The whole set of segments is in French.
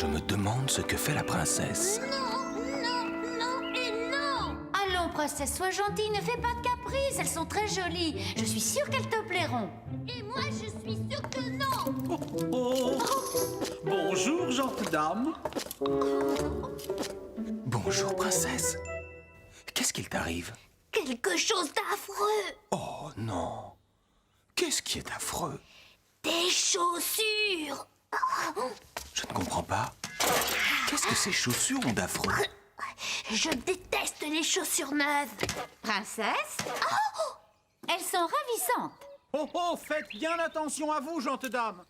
je me demande ce que fait la princesse. Non, non, non et non. Allons, princesse, sois gentille, ne fais pas de caprices, elles sont très jolies. Je suis sûre qu'elles te plairont. Et moi, je suis sûre que non. Oh. Bonjour, gentille dame. Bonjour, princesse. Qu'est-ce qu'il t'arrive? Quelque chose d'affreux. Oh non. Qu'est-ce qui est affreux? Des chaussures. Je ne comprends pas. Qu'est-ce que ces chaussures ont d'affreux? Je déteste les chaussures neuves. Princesse? Elles sont ravissantes. Oh, oh, faites bien attention à vous, gentille dame.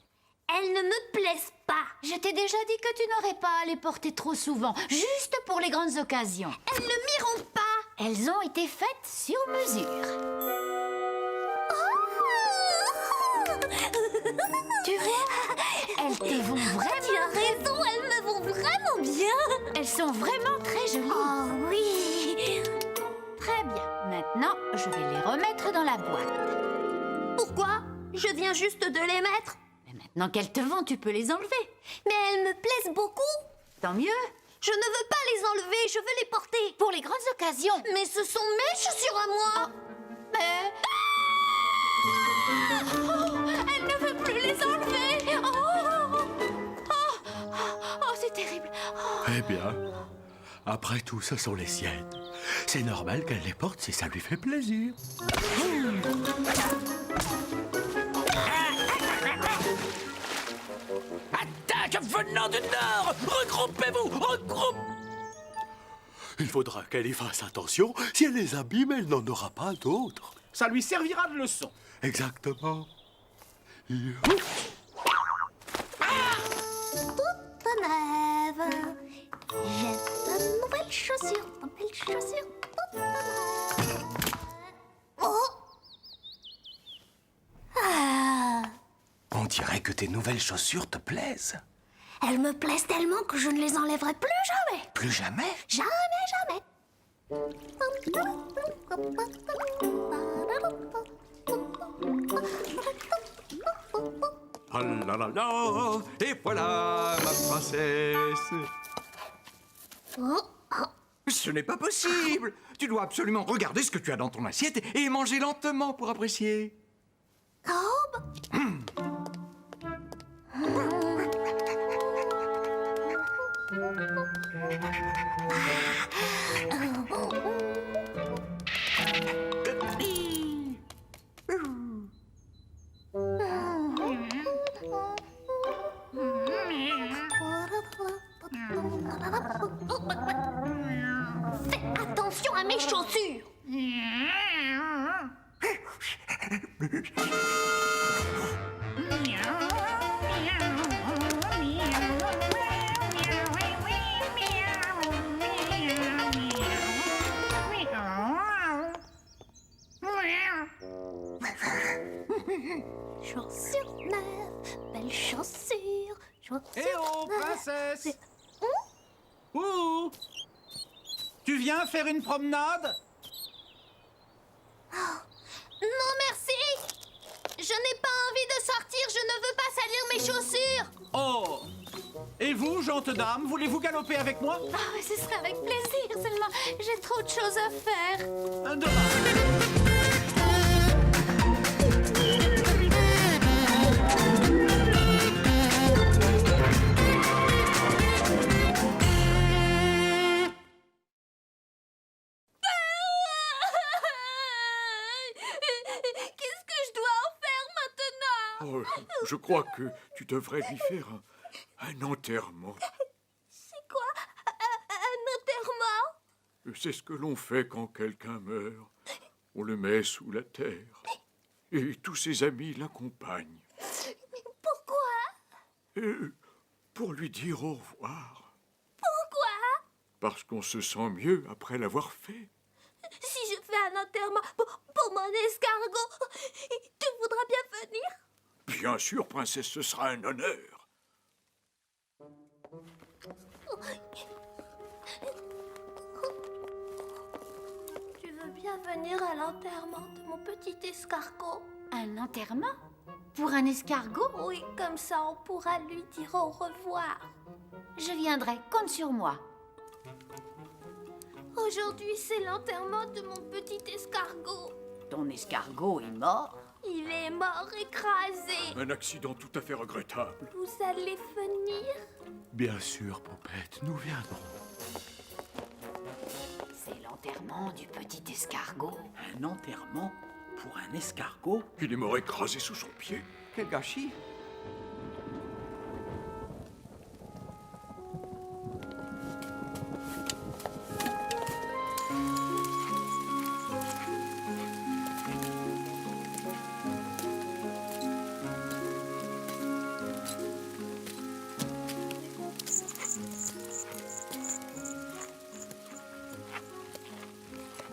Elles ne me plaisent pas. Je t'ai déjà dit que tu n'aurais pas à les porter trop souvent, juste pour les grandes occasions. Elles ne m'iront pas. Elles ont été faites sur mesure. Tu vois? Elles te vont vraiment. Tu as raison, elles me vont vraiment bien. Elles sont vraiment très jolies. Oh oui. Très bien. Maintenant, je vais les remettre dans la boîte. Pourquoi? Je viens juste de les mettre. Mais maintenant qu'elles te vont, tu peux les enlever. Mais elles me plaisent beaucoup. Tant mieux. Je ne veux pas les enlever, je veux les porter. Pour les grandes occasions. Mais ce sont mes chaussures à moi. Mais... elle ne veut plus les enlever. C'est terrible. Eh bien, après tout, ce sont les siennes. C'est normal qu'elle les porte si ça lui fait plaisir. Attaque venant du nord! Regroupez-vous! Regroupe! Il faudra qu'elle y fasse attention. Si elle les abîme, elle n'en aura pas d'autres. Ça lui servira de leçon. Exactement. Toute neuve. J'ai de nouvelles chaussures, toutes neuves. Oh. Ah. On dirait que tes nouvelles chaussures te plaisent. Elles me plaisent tellement que je ne les enlèverai plus jamais. Plus jamais? Jamais, jamais. Ah là là là, et voilà ma princesse. Oh, oh. Ce n'est pas possible. Tu dois absolument regarder ce que tu as dans ton assiette et manger lentement pour apprécier. Oh, bah. Fais attention à mes chaussures. Chaussures neuves, belles chaussures. Eh oh, princesse! Ouh! Tu viens faire une promenade? Non, merci. Je n'ai pas envie de sortir, je ne veux pas salir mes chaussures. Oh! Et vous, gentille dame, voulez-vous galoper avec moi? Ah, ce serait avec plaisir, seulement j'ai trop de choses à faire. Dommage. Qu'est-ce que je dois en faire maintenant? Oh, je crois que tu devrais lui faire un enterrement. C'est quoi un enterrement? C'est ce que l'on fait quand quelqu'un meurt. On le met sous la terre. Et tous ses amis l'accompagnent. Pourquoi? Pour lui dire au revoir. Pourquoi? Parce qu'on se sent mieux après l'avoir fait. Si je fais un enterrement pour mon escargot, tu voudras bien venir? Bien sûr, princesse, ce sera un honneur. Tu veux bien venir à l'enterrement de mon petit escargot? Un enterrement? Pour un escargot? Oui, comme ça on pourra lui dire au revoir. Je viendrai, compte sur moi. Aujourd'hui, c'est l'enterrement de mon petit escargot. Ton escargot est mort? Il est mort écrasé. Un accident tout à fait regrettable. Vous allez venir? Bien sûr, Poupette, nous viendrons. C'est l'enterrement du petit escargot. Un enterrement pour un escargot? Il est mort écrasé sous son pied. Quel gâchis.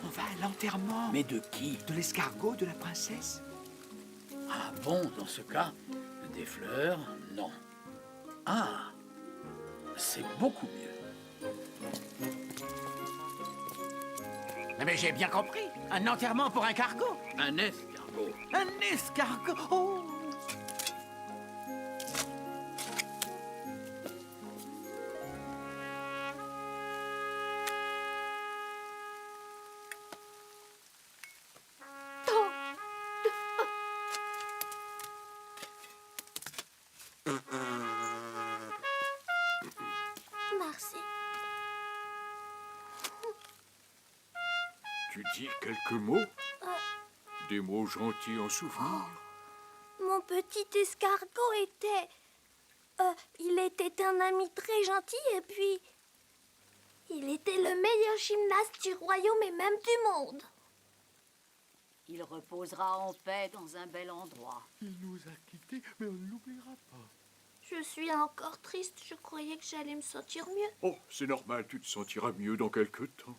On va à l'enterrement. Mais de qui? De l'escargot de la princesse. Ah bon, dans ce cas, des fleurs, non. Ah, c'est beaucoup mieux. Mais j'ai bien compris. Un enterrement pour un cargo. Un escargot. Un escargot. Oh. Merci. Tu dis quelques mots? Des mots gentils en souvenir? Mon petit escargot était... il était un ami très gentil et puis... Il était le meilleur gymnaste du royaume et même du monde. Il reposera en paix dans un bel endroit. Il nous a quittés, mais on ne l'oubliera pas. Je suis encore triste, je croyais que j'allais me sentir mieux. Oh, c'est normal, tu te sentiras mieux dans quelque temps.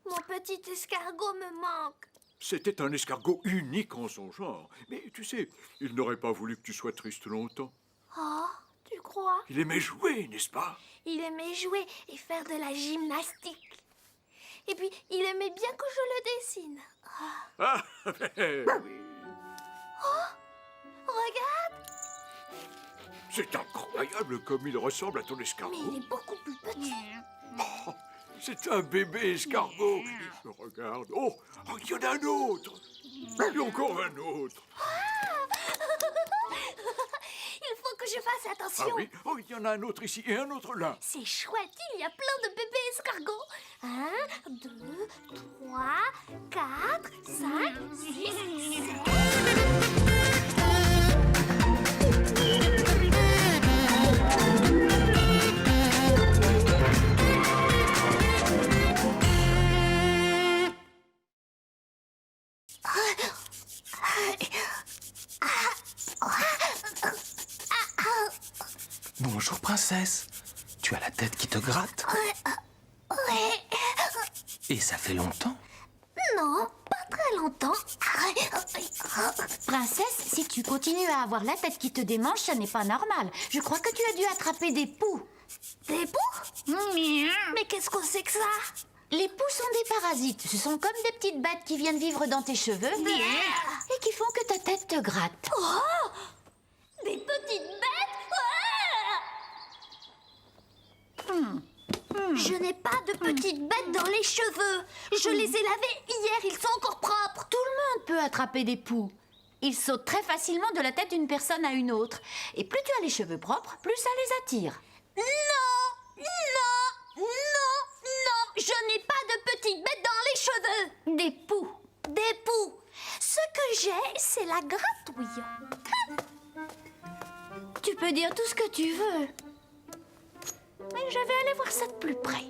Mon petit escargot me manque. C'était un escargot unique en son genre. Mais tu sais, il n'aurait pas voulu que tu sois triste longtemps. Oh, tu crois? Il aimait jouer, n'est-ce pas? Il aimait jouer et faire de la gymnastique. Et puis, il aimait bien que je le dessine. Ah, oui. Regarde, C'est incroyable comme il ressemble à ton mais escargot. il est beaucoup plus petit. Oh, c'est un bébé escargot. Regarde. Oh, oh, il y en a un autre. Et encore un autre. Il faut que je fasse Ah attention. oui. Oh, il y en a un autre ici et un autre là. C'est chouette, il y a plein de bébés escargots. 1, 2, 3, 4, 5, 6, 7. Bonjour, princesse. Tu as la tête qui te gratte. Ouais. Et ça fait longtemps. Non, pas très longtemps. Princesse, si tu continues à avoir la tête qui te démange, ça n'est pas normal. Je crois que tu as dû attraper des poux. Des poux? Mais qu'est-ce que c'est que ça? Les poux sont des parasites. Ce sont comme des petites bêtes qui viennent vivre dans tes cheveux et qui font que ta tête te gratte. Oh, des petites bêtes? Je n'ai pas de petites bêtes dans les cheveux. Je les ai lavées hier, ils sont encore propres. Tout le monde peut attraper des poux. Ils sautent très facilement de la tête d'une personne à une autre. Et plus tu as les cheveux propres, plus ça les attire. Non, non, non, non. Je n'ai pas de petites bêtes dans les cheveux. Des poux. Des poux. Ce que j'ai, c'est la gratouille. Tu peux dire tout ce que tu veux. Mais je vais aller voir ça de plus près.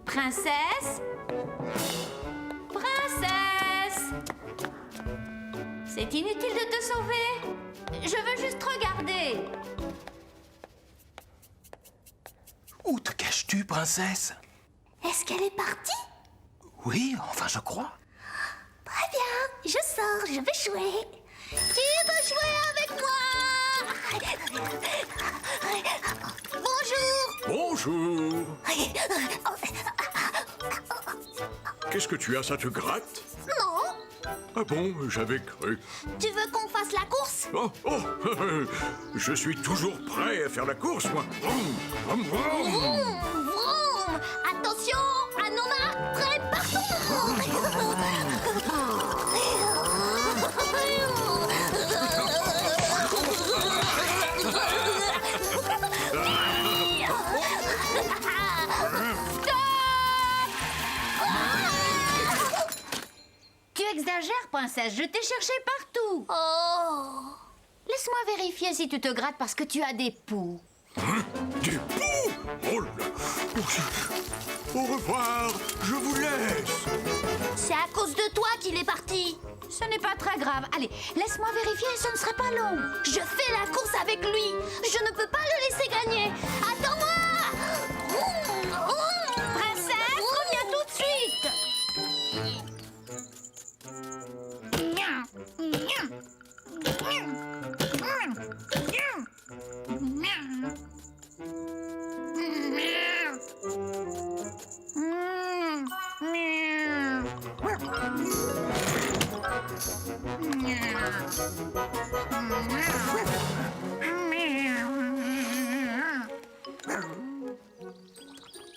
Princesse? Princesse? C'est inutile de te sauver. Je veux juste regarder. Où te caches-tu, princesse? Est-ce qu'elle est partie? Oui, enfin, je crois. Très bien, je sors, je vais jouer. Qui veut jouer avec moi? Bonjour. Bonjour. Qu'est-ce que tu as, ça te gratte? Non, Ah bon, j'avais cru. Tu veux qu'on fasse la course? Oh, oh, je suis toujours prêt à faire la course, moi. Vroom, vroom, vroom. Vroom, vroom. Attention, Hanouna, prêt, Tu exagères, princesse, je t'ai cherché partout. Oh. Laisse-moi vérifier si tu te grattes parce que tu as des poux. Des poux. Oh là. Au revoir, je vous laisse. C'est à cause de toi qu'il est parti. Ce n'est pas très grave. Allez, laisse-moi vérifier, ce ne serait pas long. Je fais la course avec lui. Je ne peux pas le laisser gagner. Attends-moi. Princesse, reviens tout de suite.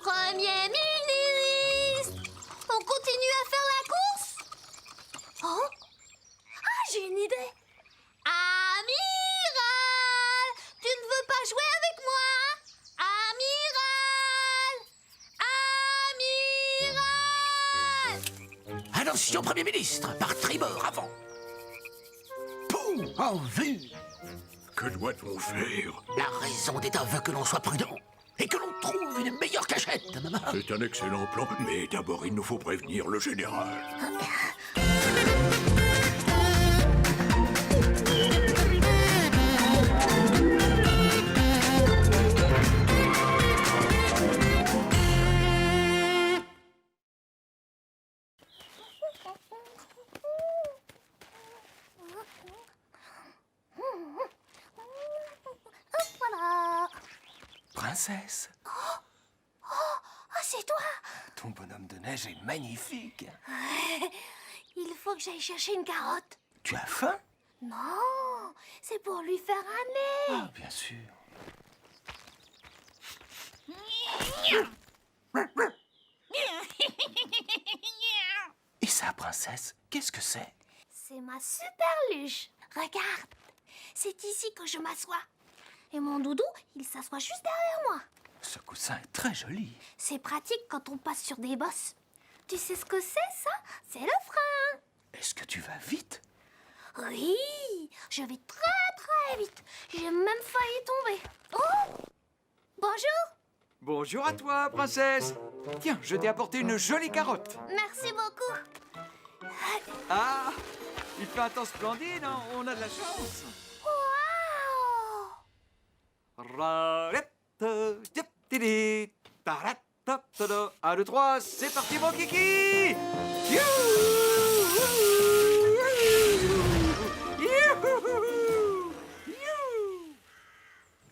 Premier ministre, on continue à faire la course? Oh? Ah, j'ai une idée. Amiral, tu ne veux pas jouer avec moi? Amiral! Amiral! Attention, Premier ministre, par tribord avant. Poum, en vue. Que doit-on faire? La raison d'État veut que l'on soit prudent et que l'on trouve une meilleure cachette, maman. C'est un excellent plan, mais d'abord il nous faut prévenir le général. Voilà. Princesse, Ah, c'est toi. ton bonhomme de neige est magnifique. Il faut que j'aille chercher une carotte. Tu as faim? Non, c'est pour lui faire un nez. Ah, bien sûr. Et ça, princesse, qu'est-ce que c'est? C'est ma super luche. Regarde, c'est ici que je m'assois. Et mon doudou, il s'assoit juste derrière moi. Ce coussin est très joli. C'est pratique quand on passe sur des bosses. Tu sais ce que c'est, ça? C'est le frein. Est-ce que tu vas vite? Oui, je vais très très vite. J'ai même failli tomber. Oh! Bonjour. Bonjour à toi, princesse. Tiens, je t'ai apporté une jolie carotte. Merci beaucoup. Ah, il fait un temps splendide, hein, on a de la chance. Waouh! 1, 2, 3, c'est parti, mon kiki!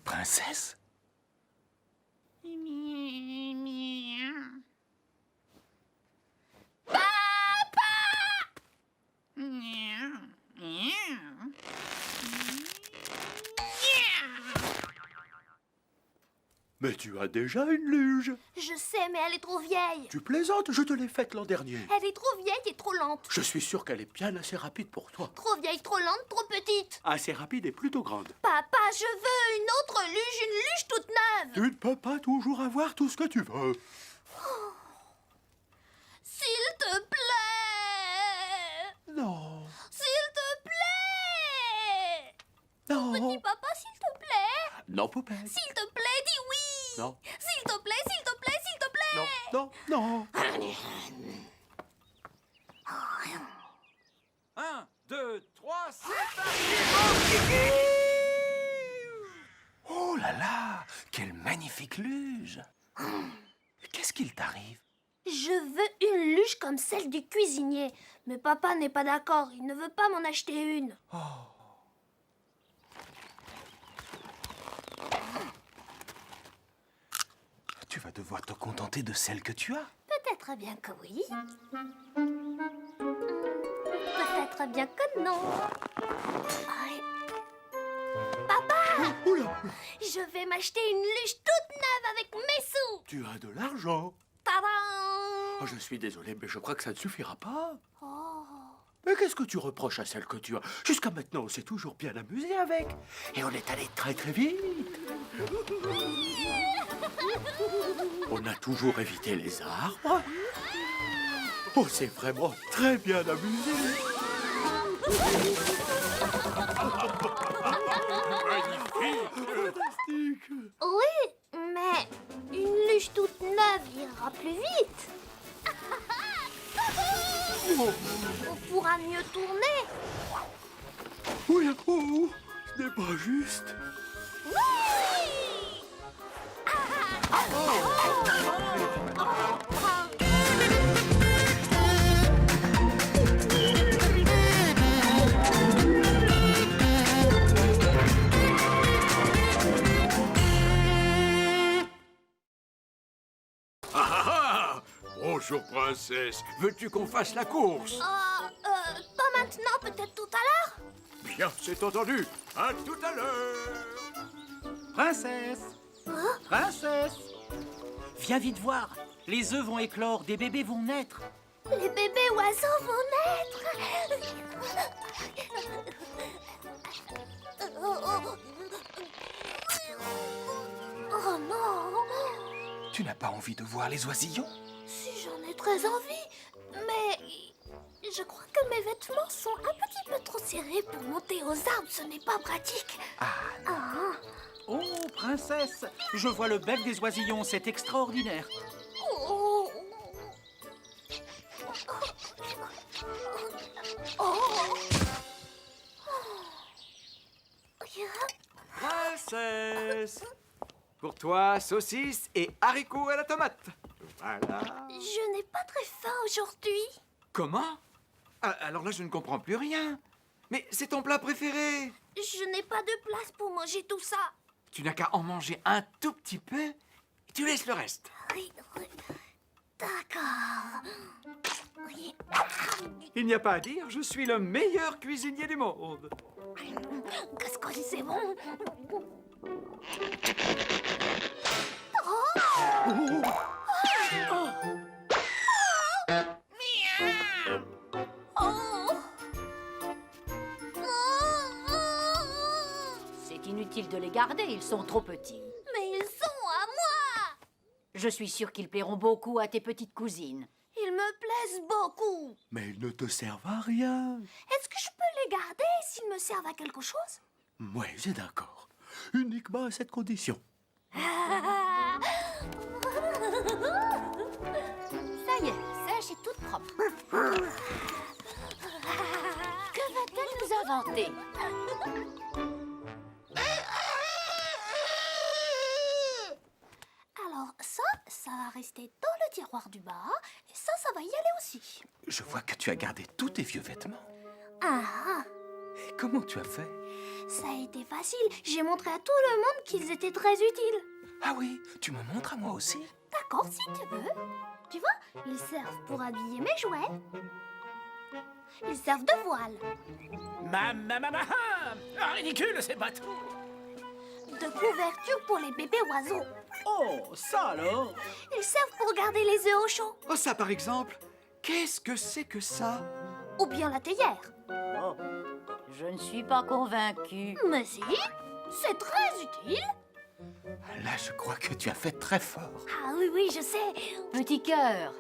Princesse? Mais tu as déjà une luge. Je sais, mais elle est trop vieille. Tu plaisantes, je te l'ai faite l'an dernier. Elle est trop vieille et trop lente. Je suis sûr qu'elle est bien assez rapide pour toi. Trop vieille, trop lente, trop petite. Assez rapide et plutôt grande. Papa, je veux une autre luge, une luge toute neuve. Tu ne peux pas toujours avoir tout ce que tu veux. S'il te plaît. Non, S'il te plaît. non, Petit papa, s'il te plaît. non, poupée. S'il te plaît, dis oui. Non, S'il te plaît, s'il te plaît, s'il te plaît. non, non, non. 1, 2, 3, c'est parti! Oh là là, quelle magnifique luge. Qu'est-ce qu'il t'arrive? Je veux une luge comme celle du cuisinier. Mais papa n'est pas d'accord. Il ne veut pas m'en acheter une. Tu vas devoir te contenter de celle que tu as. Peut-être bien que oui. Peut-être très bien que non. Ouais. Papa, je vais m'acheter une luge toute neuve avec mes sous. Tu as de l'argent. Tadam! Oh, je suis désolé, mais je crois que ça ne suffira pas. Oh. Mais qu'est-ce que tu reproches à celle que tu as? Jusqu'à maintenant, on s'est toujours bien amusé avec. Et on est allé très très vite. On a toujours évité les arbres. On s'est vraiment très bien amusé. Fantastique. Oui, mais une luge toute neuve ira plus vite. On pourra mieux tourner. Oui, oh, ce n'est pas juste. Bonjour, princesse. Veux-tu qu'on fasse la course? Pas maintenant, peut-être tout à l'heure. Bien, c'est entendu. À tout à l'heure. Princesse! Princesse! Viens vite voir. Les œufs vont éclore, des bébés vont naître. Les bébés oiseaux vont naître. Oh non! Tu n'as pas envie de voir les oisillons? Si j'en ai très envie, mais je crois que mes vêtements sont un petit peu trop serrés pour monter aux arbres. Ce n'est pas pratique. Oh, princesse! Je vois le bec des oisillons, c'est extraordinaire. Oh. Oh. Princesse! Pour toi, saucisse et haricots à la tomate. Voilà. Je n'ai pas très faim aujourd'hui. Comment? Alors là, je ne comprends plus rien. Mais c'est ton plat préféré. Je n'ai pas de place pour manger tout ça. Tu n'as qu'à en manger un tout petit peu et tu laisses le reste. Oui, oui. D'accord. Oui. Il n'y a pas à dire, je suis le meilleur cuisinier du monde. Qu'est-ce que c'est bon? C'est inutile de les garder, ils sont trop petits. Mais ils sont à moi. Je suis sûre qu'ils plairont beaucoup à tes petites cousines. Ils me plaisent beaucoup. Mais ils ne te servent à rien. Est-ce que je peux les garder s'ils me servent à quelque chose? Oui, j'ai d'accord. Uniquement à cette condition. Ça y est, sèche et toute propre. Que va-t-elle nous inventer? Alors ça va rester dans le tiroir du bas. Et ça va y aller aussi. Je vois que tu as gardé tous tes vieux vêtements. Ah, Et comment tu as fait? ça a été facile. J'ai montré à tout le monde qu'ils étaient très utiles. Ah oui, tu me montres à moi aussi? D'accord, si tu veux. Tu vois, ils servent pour habiller mes jouets. Ils servent de voile, Ah, ridicule, ces bateaux! de couverture pour les bébés oiseaux. Oh, ça alors! Ils servent pour garder les œufs au chaud. Oh, ça par exemple. Qu'est-ce que c'est que ça? Ou bien la théière. Oh, je ne suis pas convaincue. Mais si, c'est très utile. Là, je crois que tu as fait très fort. Ah oui, oui, je sais. Petit cœur,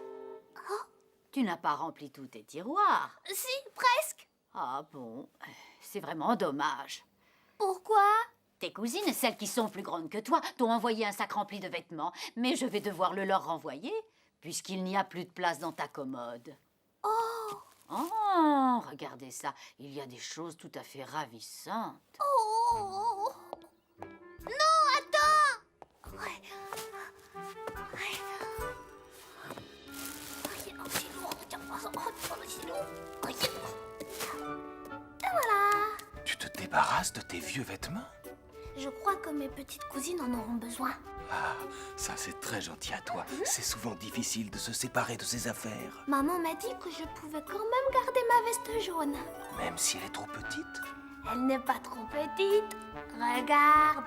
tu n'as pas rempli tous tes tiroirs. Si, presque. Ah bon, c'est vraiment dommage. Pourquoi? Tes cousines, celles qui sont plus grandes que toi, t'ont envoyé un sac rempli de vêtements, mais je vais devoir le leur renvoyer, puisqu'il n'y a plus de place dans ta commode. Oh, regardez ça, il y a des choses tout à fait ravissantes. Oh. Non, attends. Ouais. Et voilà. Tu te débarrasses de tes vieux vêtements? Je crois que mes petites cousines en auront besoin. Ah, ça c'est très gentil à toi. C'est souvent difficile de se séparer de ses affaires. Maman m'a dit que je pouvais quand même garder ma veste jaune. Même si elle est trop petite. Elle n'est pas trop petite. Regarde.